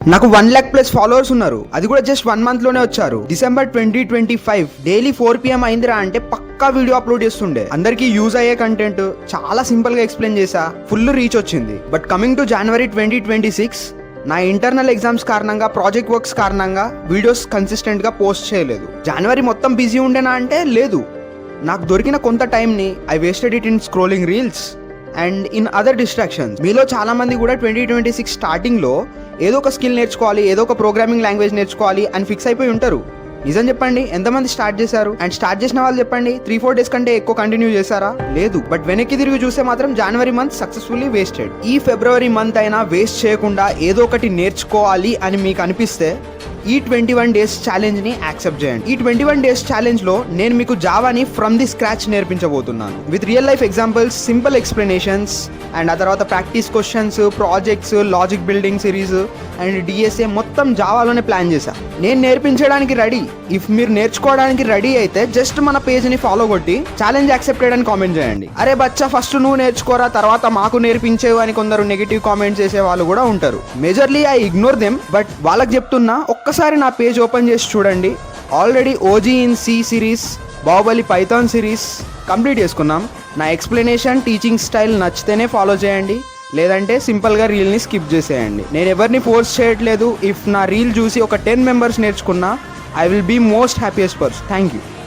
నాకు 1,00,000+ ఫాలోవర్స్ ఉన్నారు. అది కూడా జస్ట్ 1 month లోనే వచ్చారు. December 2025 డైలీ 4 PM అయిందిరా అంటే పక్కా వీడియో అప్లోడ్ చేస్తుండే. అందరికి యూజ్ అయ్యే కంటెంట్ చాలా సింపుల్ గా ఎక్స్ప్లెయిన్ చేసా, ఫుల్ రీచ్ వచ్చింది. బట్ కమింగ్ టు January 2026 నా ఇంటర్నల్ ఎగ్జామ్స్ కారణంగా, ప్రాజెక్ట్ వర్క్స్ కారణంగా వీడియోస్ కన్సిస్టెంట్ గా పోస్ట్ చేయలేదు. జనవరి మొత్తం బిజీ ఉండేనా అంటే లేదు. నాకు దొరికిన కొంత టైంని I wasted it in scrolling reels and in other distractions. మీలో చాలా మంది కూడా 2026 స్టార్టింగ్ లో ఏదో ఒక స్కిల్ నేర్చుకోవాలి, ఏదో ఒక ప్రోగ్రామింగ్ లాంగ్వేజ్ నేర్చుకోవాలి అని ఫిక్స్ అయిపోయి ఉంటారు. నిజం చెప్పండి, ఎంతమంది స్టార్ట్ చేశారు? అండ్ స్టార్ట్ చేసిన వాళ్ళు చెప్పండి, 3-4 డేస్ కంటే ఎక్కువ కంటిన్యూ చేశారా? లేదు. బట్ వెనక్కి తిరిగి చూస్తే మాత్రం జనవరి మంత్ సక్సెస్ఫుల్లీ వేస్టెడ్. ఈ ఫిబ్రవరి మంత్ అయినా వేస్ట్ చేయకుండా ఏదో ఒకటి నేర్చుకోవాలి అని మీకు అనిపిస్తే ఈ 21 days ఛాలెంజ్ ని యాక్సెప్ట్ చేయండి. ఈ 21 days ఛాలెంజ్ లో నేను మీకు జావాని ఫ్రమ్ ది స్క్రాచ్ నేర్పించబోతున్నాను. With real life examples, simple explanations and ఆ తర్వాత practice questions, projects, logic building series and DSA మొత్తం జావాలోనే ప్లాన్ చేశా. నేను నేర్పించడానికి రెడీ. ఇఫ్ మీరు నేర్చుకోవడానికి రెడీ అయితే జస్ట్ మన పేజ్ ని ఫాలో కొట్టి ఛాలెంజ్ యాక్సెప్టెడ్ అని కామెంట్ చేయండి. అరే బచ్చా, ఫస్ట్ నువ్వు నేర్చుకోరా, తర్వాత మాకు నేర్పించేవు అని కొందరు నెగిటివ్ కామెంట్స్ చేసే వాళ్ళు కూడా ఉంటారు. Majorly I ignore them. But వాళ్ళకి చెప్తున్నా, ఒక్కసారి నా పేజ్ ఓపెన్ చేసి చూడండి. Already OG in C series, Baahubali Python series complete చేసుకున్నాం. నా ఎక్స్ప్లెనేషన్, టీచింగ్ స్టైల్ నచ్చితేనే ఫాలో చేయండి, లేదంటే సింపుల్గా రీల్ని స్కిప్ చేసేయండి. నేను ఎవరిని ఫోర్స్ చేయట్లేదు. ఇఫ్ నా రీల్ చూసి ఒక 10 members నేర్చుకున్నా, I will be most happiest person. Thank you.